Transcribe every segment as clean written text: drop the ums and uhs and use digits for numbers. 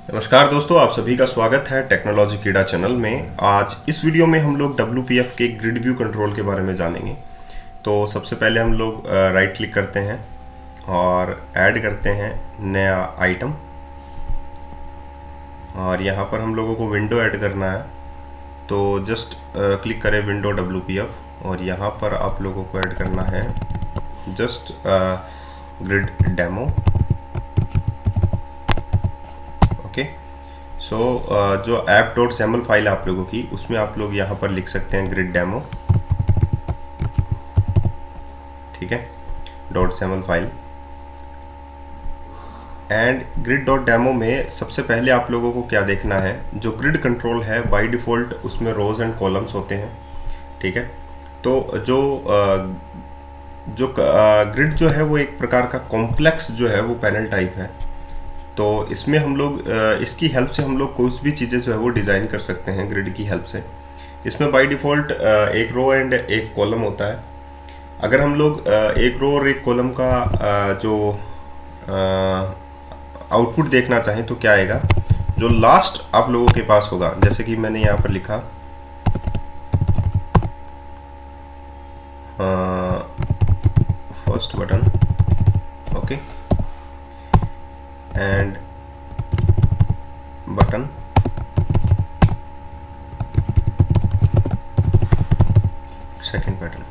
नमस्कार दोस्तों, आप सभी का स्वागत है टेक्नोलॉजी कीड़ा चैनल में। आज इस वीडियो में हम लोग WPF के ग्रिड व्यू कंट्रोल के बारे में जानेंगे। तो सबसे पहले हम लोग राइट क्लिक करते हैं और ऐड करते हैं नया आइटम, और यहाँ पर हम लोगों को विंडो ऐड करना है। तो जस्ट क्लिक करें विंडो WPF और यहाँ पर आप लोगों को ऐड करना है जस्ट ग्रिड डेमो। सो जो app.xml फाइल आप लोगों की, उसमें आप लोग यहाँ पर लिख सकते हैं ग्रिड डेमो, ठीक है, .xml फाइल। एंड grid.demo में सबसे पहले आप लोगों को क्या देखना है, जो ग्रिड कंट्रोल है बाय डिफ़ॉल्ट उसमें रोज एंड कॉलम्स होते हैं, ठीक है। तो जो ग्रिड जो है वो एक प्रकार का कॉम्प्लेक्स जो है वो पैनल टाइप है। तो इसमें हम लोग इसकी हेल्प से हम लोग कुछ भी चीज़ें जो है वो डिज़ाइन कर सकते हैं ग्रिड की हेल्प से। इसमें बाय डिफ़ॉल्ट एक रो एंड एक कॉलम होता है। अगर हम लोग एक रो और एक कॉलम का जो आउटपुट देखना चाहें तो क्या आएगा, जो लास्ट आप लोगों के पास होगा, जैसे कि मैंने यहाँ पर लिखा first button, okay, and button second button.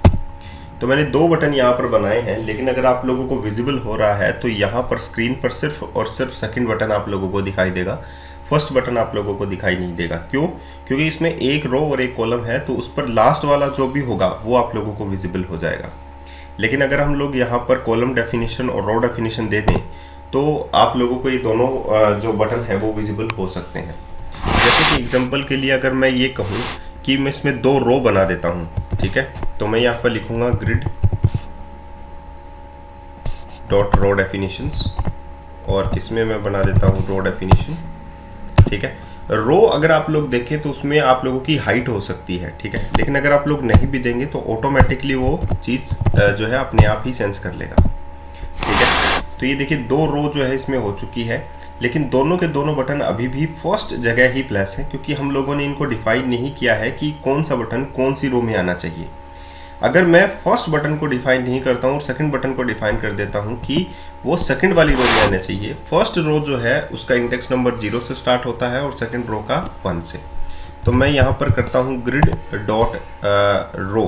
तो मैंने दो बटन यहाँ पर बनाए हैं, लेकिन अगर आप लोगों को विजिबल हो रहा है तो यहाँ पर स्क्रीन पर सिर्फ और सिर्फ सेकंड बटन आप लोगों को दिखाई देगा, फर्स्ट बटन आप लोगों को दिखाई नहीं देगा। क्यों? क्योंकि इसमें एक रो और एक कॉलम है, तो उस पर लास्ट वाला जो भी होगा वो आप लोगों को विजिबल हो जाएगा। लेकिन अगर हम लोग यहाँ पर कॉलम डेफिनेशन और रो डेफिनेशन दे दें तो आप लोगों को ये दोनों जो बटन है वो विजिबल हो सकते हैं। जैसे कि एग्जांपल के लिए अगर मैं ये कहूँ कि मैं इसमें दो रो बना देता हूँ, ठीक है, तो मैं यहाँ पर लिखूंगा ग्रिड डॉट रो डेफिनेशंस और इसमें मैं बना देता हूँ रो डेफिनेशन, ठीक है। रो अगर आप लोग देखें तो उसमें आप लोगों की हाइट हो सकती है, ठीक है, लेकिन अगर आप लोग नहीं भी देंगे तो ऑटोमेटिकली वो चीज़ जो है अपने आप ही सेंस कर लेगा, ठीक है। तो ये देखिए दो रो जो है इसमें हो चुकी है, लेकिन दोनों के दोनों बटन अभी भी फर्स्ट जगह ही प्लेस है, क्योंकि हम लोगों ने इनको डिफाइन नहीं किया है कि कौन सा बटन कौन सी रो में आना चाहिए। अगर मैं फर्स्ट बटन को डिफाइन नहीं करता हूँ और सेकंड बटन को डिफाइन कर देता हूँ कि वो सेकंड वाली रो में आना चाहिए, फर्स्ट रो जो है उसका इंडेक्स नंबर 0 से स्टार्ट होता है और सेकंड रो का 1 से। तो मैं यहाँ पर करता हूँ grid dot row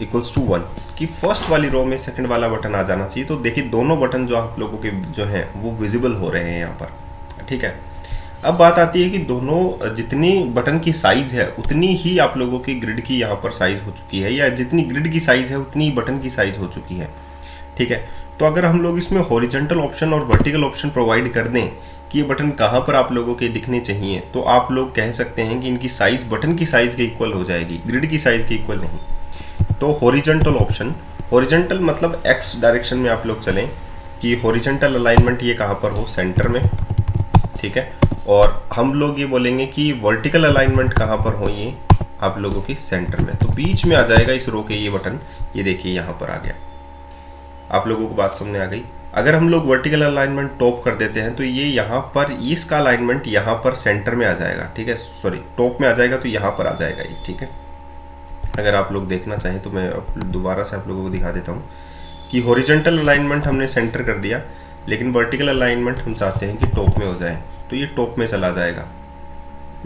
equals to 1 कि फर्स्ट वाली रो में सेकंड वाला बटन आ जाना चाहिए। तो देखिए दोनों बटन जो आप लोगों के जो हैं वो विजिबल हो रहे हैं यहाँ पर, ठीक है। अब बात आती है कि दोनों जितनी बटन की साइज है उतनी ही आप लोगों की ग्रिड की यहाँ पर साइज हो चुकी है, या जितनी ग्रिड की साइज है उतनी बटन की साइज हो चुकी है, ठीक है। तो अगर हम लोग इसमें हॉरिजॉन्टल ऑप्शन और वर्टिकल ऑप्शन प्रोवाइड कर दें कि ये बटन कहाँ पर आप लोगों के दिखने चाहिए, तो आप लोग कह सकते हैं कि इनकी साइज बटन की साइज के इक्वल हो जाएगी, ग्रिड की साइज के इक्वल नहीं। तो हॉरिजॉन्टल ऑप्शन, हॉरिजॉन्टल मतलब एक्स डायरेक्शन में आप लोग चलें कि हॉरिजॉन्टल अलाइनमेंट ये कहाँ पर हो, सेंटर में, ठीक है। और हम लोग ये बोलेंगे कि वर्टिकल अलाइनमेंट कहाँ पर हो, ये आप लोगों की सेंटर में। तो बीच में आ जाएगा इस रो के ये बटन, ये देखिए यहाँ पर आ गया। आप लोगों को बात समझ आ गई। अगर हम लोग वर्टिकल अलाइनमेंट टॉप कर देते हैं तो ये यहाँ पर इसका अलाइनमेंट यहाँ पर सेंटर में आ जाएगा, ठीक है, सॉरी टॉप में आ जाएगा तो यहाँ पर आ जाएगा ये, ठीक है। अगर आप लोग देखना चाहें तो मैं दोबारा से आप लोगों को दिखा देता हूँ कि हॉरिजॉन्टल अलाइनमेंट हमने सेंटर कर दिया, लेकिन वर्टिकल अलाइनमेंट हम चाहते हैं कि टॉप में हो जाए, तो ये टॉप में चला जाएगा,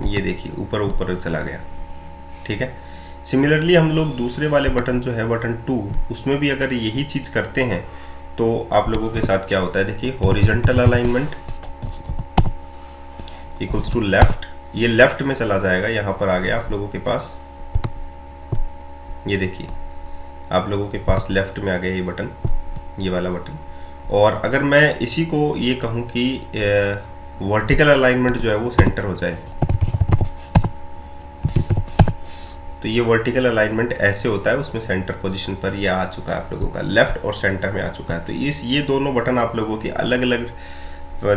ये देखिए ऊपर ऊपर चला गया, ठीक है। सिमिलरली हम लोग दूसरे वाले बटन जो है बटन 2, उसमें भी अगर यही चीज़ करते हैं तो आप लोगों के साथ क्या होता है, देखिए horizontal alignment equals to left, ये लेफ्ट में चला जाएगा, यहाँ पर आ गया आप लोगों के पास, ये देखिए आप लोगों के पास लेफ्ट में आ गया ये बटन, ये वाला बटन। और अगर मैं इसी को ये कहूँ कि वर्टिकल अलाइनमेंट जो है वो सेंटर हो जाए, तो ये वर्टिकल अलाइनमेंट ऐसे होता है, उसमें सेंटर पोजीशन पर ये आ चुका है आप लोगों का, लेफ्ट और सेंटर में आ चुका है। तो ये दोनों बटन आप लोगों की अलग अलग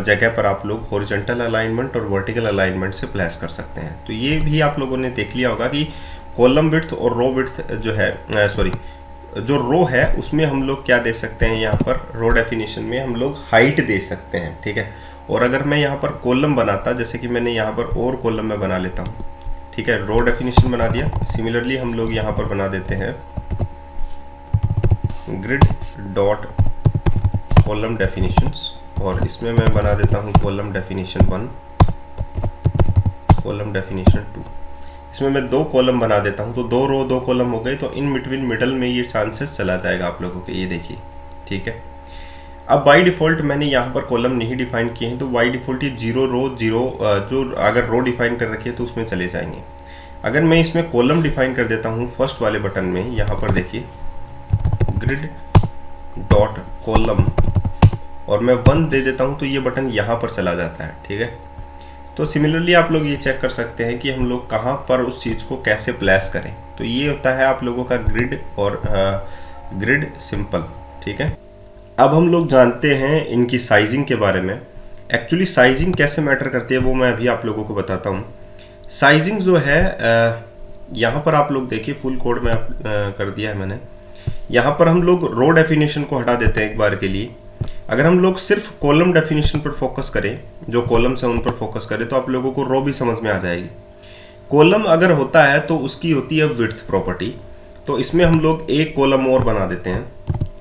जगह पर आप लोग हॉरिजॉन्टल अलाइनमेंट और वर्टिकल अलाइनमेंट से प्लेस कर सकते हैं। तो ये भी आप लोगों ने देख लिया होगा कि कॉलम विड्थ और रो विड्थ जो है, सॉरी जो रो है उसमें हम लोग क्या दे सकते हैं, यहाँ पर रो डेफिनेशन में हम लोग हाइट दे सकते हैं, ठीक है। और अगर मैं यहाँ पर कॉलम बनाता, जैसे कि मैंने यहाँ पर और कॉलम में बना लेता हूँ, ठीक है, रो डेफिनेशन बना दिया। सिमिलरली हम लोग यहाँ पर बना देते हैं ग्रिड डॉट कॉलम डेफिनेशंस, और इसमें मैं बना देता हूँ कॉलम डेफिनेशन 1, कॉलम डेफिनेशन 2। इसमें मैं 2 कॉलम बना देता हूँ, तो 2 रो 2 कॉलम हो गए, तो इन बिटवीन मिडल में ये चांसेस चला जाएगा आप लोगों के, ये देखिए, ठीक है। अब बाय डिफ़ॉल्ट मैंने यहाँ पर कॉलम नहीं डिफाइन किए हैं, तो बाय डिफ़ॉल्ट ये 0 रो 0 जो अगर रो डिफाइन कर रखी है तो उसमें चले जाएंगे। अगर मैं इसमें कॉलम डिफाइन कर देता हूँ फर्स्ट वाले बटन में, यहाँ पर देखिए ग्रिड डॉट कॉलम, और मैं 1 दे देता हूँ, तो ये बटन यहाँ पर चला जाता है, ठीक है। तो सिमिलरली आप लोग ये चेक कर सकते हैं कि हम लोग कहाँ पर उस चीज़ को कैसे प्लेस करें। तो ये होता है आप लोगों का ग्रिड और ग्रिड सिंपल, ठीक है। अब हम लोग जानते हैं इनकी साइजिंग के बारे में। एक्चुअली साइजिंग कैसे मैटर करती है वो मैं अभी आप लोगों को बताता हूँ। साइजिंग जो है यहाँ पर आप लोग देखिए, फुल कोड में कर दिया है मैंने। यहाँ पर हम लोग रो डेफिनेशन को हटा देते हैं एक बार के लिए। अगर हम लोग सिर्फ कॉलम डेफिनेशन पर फोकस करें, जो कॉलम्स हैं उन पर फोकस करें, तो आप लोगों को रो भी समझ में आ जाएगी। कॉलम अगर होता है तो उसकी होती है विड्थ प्रॉपर्टी, तो इसमें हम लोग एक कॉलम और बना देते हैं,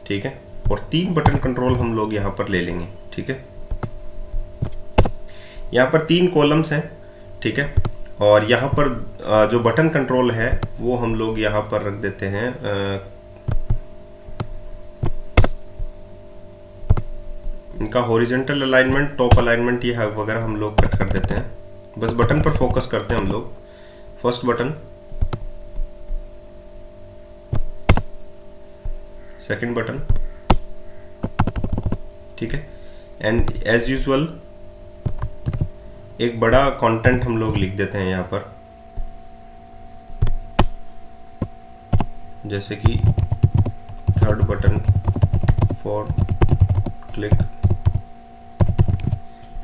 ठीक है, और 3 बटन कंट्रोल हम लोग यहाँ पर ले लेंगे, ठीक है। यहाँ पर 3 कॉलम्स हैं, ठीक है, और यहाँ पर जो बटन कंट्रोल है वो हम लोग यहाँ पर रख देते हैं इनका हॉरिजॉन्टल अलाइनमेंट, टॉप अलाइनमेंट ये वगैरह हम लोग कट कर देते हैं। बस बटन पर फोकस करते हैं हम लोग। फर्स्ट बटन, सेकंड बटन, ठीक है। एंड एज यूजुअल एक बड़ा कंटेंट हम लोग लिख देते हैं यहाँ पर, जैसे कि third button for click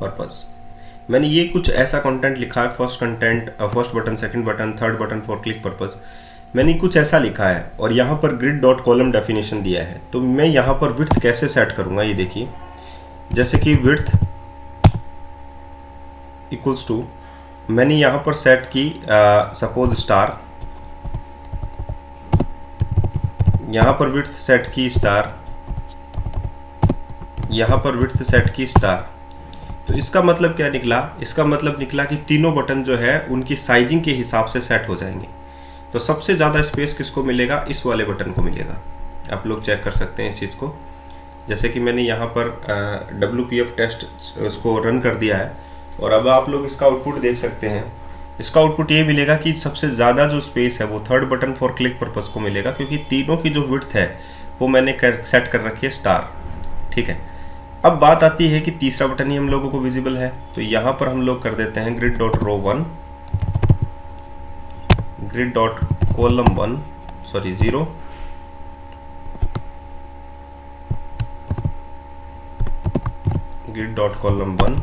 purpose. मैंने ये कुछ ऐसा कंटेंट लिखा है, first button, second button, third button for click purpose, मैंने कुछ ऐसा लिखा है। और यहाँ पर ग्रिड डॉट कॉलम डेफिनेशन दिया है। तो मैं यहाँ पर विड्थ कैसे सेट करूँगा, ये देखिए, जैसे कि विड्थ इक्वल्स टू, मैंने यहाँ पर सेट की सपोज स्टार, यहाँ पर विड्थ सेट की स्टार, यहाँ पर विड्थ सेट की स्टार। तो इसका मतलब क्या निकला? इसका मतलब निकला कि तीनों बटन जो है उनकी साइजिंग के हिसाब से सेट हो जाएंगे। तो सबसे ज़्यादा स्पेस किसको मिलेगा? इस वाले बटन को मिलेगा। आप लोग चेक कर सकते हैं इस चीज़ को। जैसे कि मैंने यहाँ पर WPF टेस्ट उसको रन कर दिया है और अब आप लोग इसका आउटपुट देख सकते हैं। इसका आउटपुट ये मिलेगा कि सबसे ज़्यादा जो स्पेस है वो third button for click purpose को मिलेगा, क्योंकि तीनों की जो विड्थ है वो मैंने सेट कर रखी है स्टार। ठीक है, अब बात आती है कि तीसरा बटन ही हम लोगों को विजिबल है, तो यहाँ पर हम लोग कर देते हैं grid dot row 1, grid dot column 1, sorry 0, grid dot column 1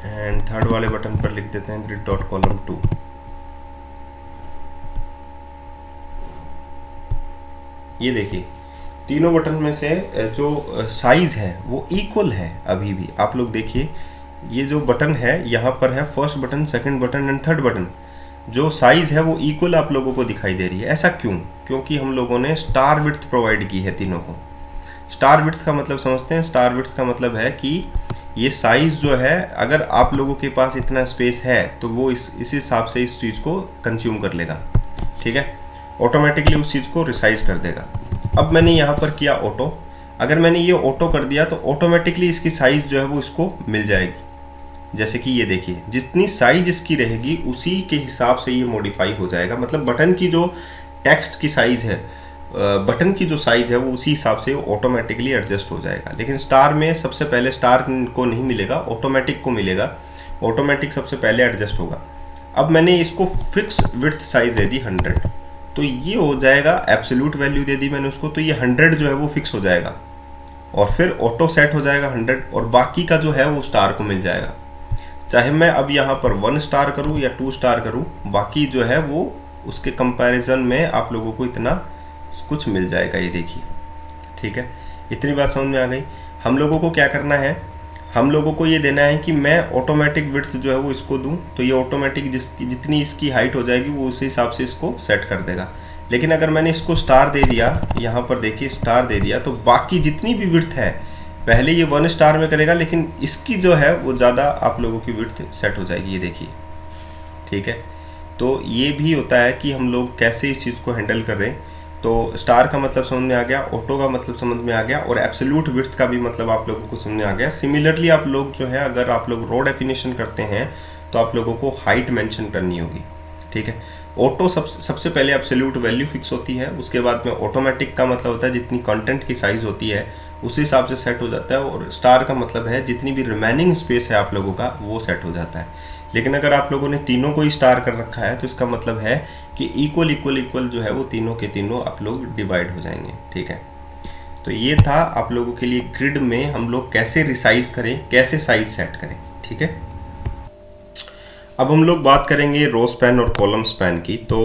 and third वाले बटन पर लिख देते हैं ग्रिड डॉट कॉलम 2। ये देखिए तीनों बटन में से जो साइज है वो इक्वल है अभी भी। आप लोग देखिए ये जो बटन है यहाँ पर है first button, second button and third button, जो साइज है वो इक्वल आप लोगों को दिखाई दे रही है। ऐसा क्यों? क्योंकि हम लोगों ने स्टार विड्थ प्रोवाइड की है तीनों को। स्टार विड्थ का मतलब समझते हैं? स्टार विड्थ का मतलब है कि ये साइज जो है, अगर आप लोगों के पास इतना स्पेस है तो वो इस हिसाब से इस चीज़ को कंज्यूम कर लेगा। ठीक है, ऑटोमेटिकली उस चीज़ को रिसाइज कर देगा। अब मैंने यहाँ पर किया ऑटो, अगर मैंने ये ऑटो कर दिया तो ऑटोमेटिकली इसकी साइज़ जो है वो इसको मिल जाएगी। जैसे कि ये देखिए, जितनी साइज इसकी रहेगी उसी के हिसाब से ये मॉडिफाई हो जाएगा। मतलब बटन की जो टेक्स्ट की साइज़ है, बटन की जो साइज़ है वो उसी हिसाब से ऑटोमेटिकली एडजस्ट हो जाएगा। लेकिन स्टार में सबसे पहले स्टार को नहीं मिलेगा, ऑटोमेटिक को मिलेगा। ऑटोमेटिक सबसे पहले एडजस्ट होगा। अब मैंने इसको फिक्स विड्थ साइज़ दे दी 100, तो ये हो जाएगा, एब्सोल्यूट वैल्यू दे दी मैंने उसको, तो ये 100 जो है वो फिक्स हो जाएगा और फिर ऑटो सेट हो जाएगा 100 और बाकी का जो है वो स्टार को मिल जाएगा। चाहे मैं अब यहाँ पर 1 स्टार करूँ या 2 स्टार करूँ, बाकी जो है वो उसके कंपैरिजन में आप लोगों को इतना कुछ मिल जाएगा। ये देखिए, ठीक है, इतनी बात समझ में आ गई। हम लोगों को क्या करना है, हम लोगों को ये देना है कि मैं ऑटोमेटिक विड्थ जो है वो इसको दूं, तो ये ऑटोमेटिक जितनी इसकी हाइट हो जाएगी वो उसी हिसाब से इसको सेट कर देगा। लेकिन अगर मैंने इसको स्टार दे दिया, यहाँ पर देखिए स्टार दे दिया, तो बाकी जितनी भी विड्थ है पहले ये 1 स्टार में करेगा, लेकिन इसकी जो है वो ज़्यादा आप लोगों की विड्थ सेट हो जाएगी, ये देखिए। ठीक है, तो ये भी होता है कि हम लोग कैसे इस चीज़ को हैंडल कर रहे हैं। तो स्टार का मतलब समझ में आ गया, ऑटो का मतलब समझ में आ गया, और एब्सोल्यूट विड्थ का भी मतलब आप लोगों को समझ में आ गया। सिमिलरली आप लोग जो है, अगर आप लोग रो डेफिनेशन करते हैं तो आप लोगों को हाइट मेंशन करनी होगी। ठीक है, ऑटो सबसे पहले एब्सोल्यूट वैल्यू फिक्स होती है, उसके बाद में ऑटोमेटिक का मतलब होता है जितनी कंटेंट की साइज होती है उसी हिसाब से सेट हो जाता है, और स्टार का मतलब है जितनी भी रिमेनिंग स्पेस है आप लोगों का वो सेट हो जाता है। लेकिन अगर आप लोगों ने तीनों को ही स्टार कर रखा है तो इसका मतलब है कि इक्वल इक्वल इक्वल जो है वो तीनों के तीनों आप लोग डिवाइड हो जाएंगे। ठीक है, तो ये था आप लोगों के लिए ग्रिड में हम लोग कैसे रिसाइज करें, कैसे साइज सेट करें। ठीक है, अब हम लोग बात करेंगे रो स्पैन और कॉलम स्पैन की। तो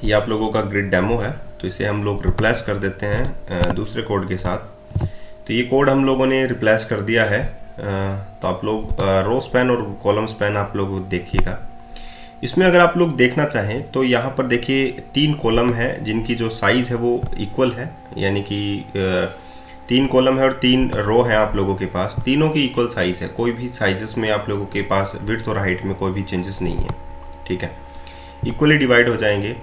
ये आप लोगों का ग्रिड डेमो है, तो इसे हम लोग रिप्लेस कर देते हैं दूसरे कोड के साथ। तो ये कोड हम लोगों ने रिप्लेस कर दिया है। तो आप लोग रो स्पैन और कॉलम स्पैन आप लोग देखिएगा। इसमें अगर आप लोग देखना चाहें तो यहाँ पर देखिए 3 कॉलम है जिनकी जो साइज़ है वो इक्वल है, यानी कि 3 कॉलम है और 3 रो है आप लोगों के पास, तीनों की इक्वल साइज़ है, कोई भी साइजेस में आप लोगों के पास विड्थ और हाइट में कोई भी चेंजेस नहीं है। ठीक है, इक्वली डिवाइड हो जाएंगे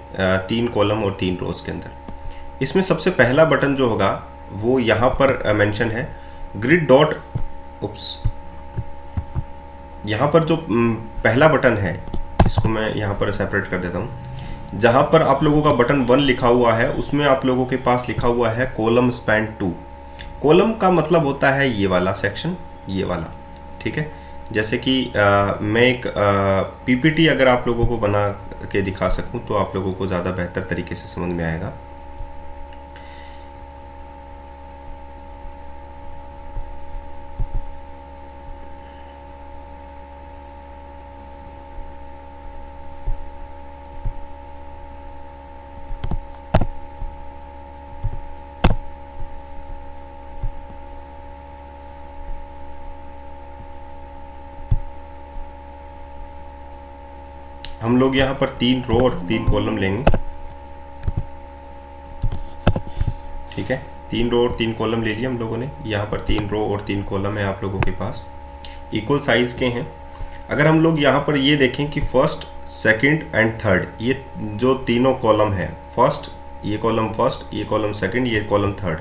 3 कॉलम और 3 रोज के अंदर। इसमें सबसे पहला बटन जो होगा वो यहाँ पर मेंशन है ग्रिड डॉट यहाँ पर जो पहला बटन है इसको मैं यहाँ पर सेपरेट कर देता हूँ। जहाँ पर आप लोगों का बटन 1 लिखा हुआ है उसमें आप लोगों के पास लिखा हुआ है कॉलम स्पैन 2। कॉलम का मतलब होता है ये वाला सेक्शन, ये वाला। ठीक है, जैसे कि मैं एक पीपीटी अगर आप लोगों को बना के दिखा सकूं तो आप लोगों को ज़्यादा बेहतर तरीके से समझ में आएगा। हम लोग यहाँ पर 3 रो और 3 कॉलम लेंगे। ठीक है, 3 रो और 3 कॉलम ले लिए हम लोगों ने। यहाँ पर 3 रो और 3 कॉलम है आप लोगों के पास, इक्वल साइज के हैं। अगर हम लोग यहाँ पर ये देखें कि फर्स्ट, सेकंड एंड थर्ड, ये जो तीनों कॉलम है, फर्स्ट, ये कॉलम फर्स्ट, ये कॉलम सेकंड, ये कॉलम थर्ड,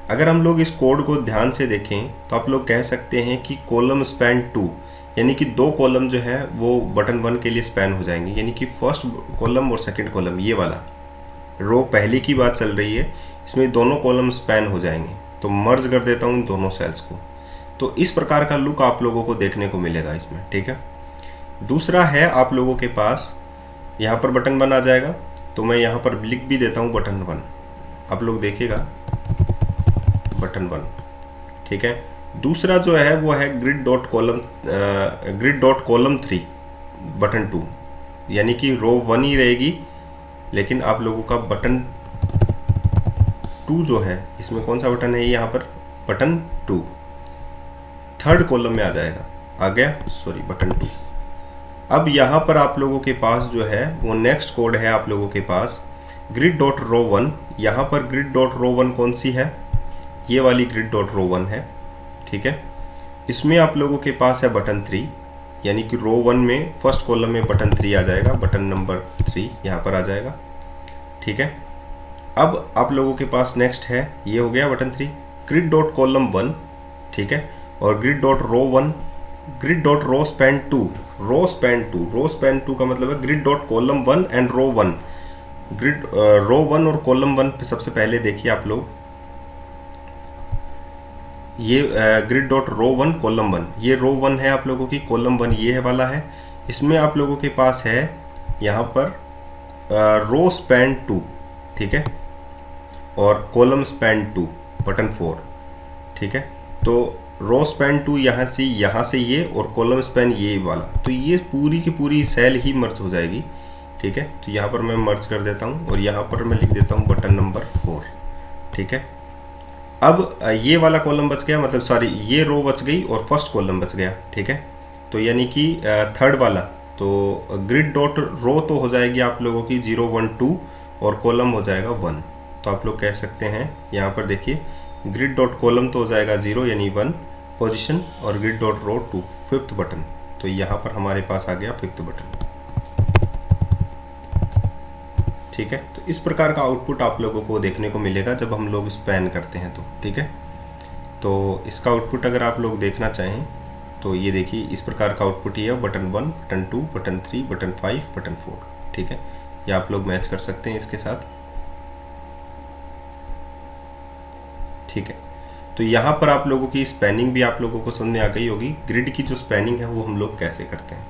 अगर हम लोग इस कोड को ध्यान से देखें तो आप लोग कह सकते हैं कि कॉलम स्पैन 2, यानी कि 2 कॉलम जो है वो बटन 1 के लिए स्पैन हो जाएंगे, यानी कि फर्स्ट कॉलम और सेकंड कॉलम, ये वाला रो पहले की बात चल रही है, इसमें दोनों कॉलम स्पैन हो जाएंगे। तो मर्ज कर देता हूँ इन दोनों सेल्स को, तो इस प्रकार का लुक आप लोगों को देखने को मिलेगा इसमें। ठीक है, दूसरा है आप लोगों के पास यहाँ पर बटन 1 आ जाएगा, तो मैं यहाँ पर लिख भी देता हूँ बटन 1, आप लोग देखिएगा बटन 1। ठीक है, दूसरा जो है वो है ग्रिड डॉट कॉलम 3 बटन 2, यानी कि रो 1 ही रहेगी, लेकिन आप लोगों का बटन 2 जो है, इसमें कौन सा बटन है, यहाँ पर बटन 2 थर्ड कॉलम में आ जाएगा, आ गया, सॉरी बटन 2। अब यहाँ पर आप लोगों के पास जो है वो नेक्स्ट कोड है आप लोगों के पास ग्रिड डॉट रो 1। यहाँ पर ग्रिड डॉट रो 1 कौन सी है, ये वाली ग्रिड डॉट रो 1 है। ठीक है, इसमें आप लोगों के पास है बटन 3, यानी कि रो 1 में फर्स्ट कॉलम में बटन 3 आ जाएगा, बटन नंबर 3 यहाँ पर आ जाएगा। ठीक है, अब आप लोगों के पास नेक्स्ट है, ये हो गया बटन 3, ग्रिड डॉट कॉलम 1। ठीक है, और grid dot row 1, grid dot row span 2, row span 2, row span 2 का मतलब है grid dot column 1 and row 1। Grid row 1 और कॉलम 1 पे सबसे पहले देखिए आप लोग, ये ग्रिड डॉट रो 1 कॉलम 1, ये रो 1 है आप लोगों की, कॉलम 1 ये है वाला है। इसमें आप लोगों के पास है यहाँ पर रो स्पैन 2। ठीक है, और कॉलम स्पैन 2 बटन 4। ठीक है, तो रो स्पैन 2 यहाँ से ये, और कॉलम स्पैन ये वाला, तो ये पूरी की पूरी सेल ही मर्ज हो जाएगी। ठीक है, तो यहाँ पर मैं मर्ज कर देता हूँ और यहाँ पर मैं लिख देता हूँ बटन नंबर 4। ठीक है, अब ये वाला कॉलम बच गया, मतलब सॉरी ये रो बच गई और फर्स्ट कॉलम बच गया, ठीक है। तो यानी कि थर्ड वाला, तो ग्रिड डॉट रो तो हो जाएगी आप लोगों की 0 1 2 और कॉलम हो जाएगा 1। तो आप लोग कह सकते हैं यहाँ पर देखिए ग्रिड डॉट कॉलम तो हो जाएगा 0 यानी 1 पोजीशन और grid dot row 2 fifth button. तो यहाँ पर हमारे पास आ गया फिफ्थ बटन, ठीक है। तो इस प्रकार का आउटपुट आप लोगों को देखने को मिलेगा जब हम लोग स्पैन करते हैं, तो ठीक है। तो इसका आउटपुट अगर आप लोग देखना चाहें तो ये देखिए इस प्रकार का आउटपुट ही है, button 1 button 2 button 3 button 5 button 4, ठीक है। ये आप लोग मैच कर सकते हैं इसके साथ, ठीक है। तो यहाँ पर आप लोगों की स्पैनिंग भी आप लोगों को समझ में आ गई होगी, ग्रिड की जो स्पैनिंग है वो हम लोग कैसे करते हैं।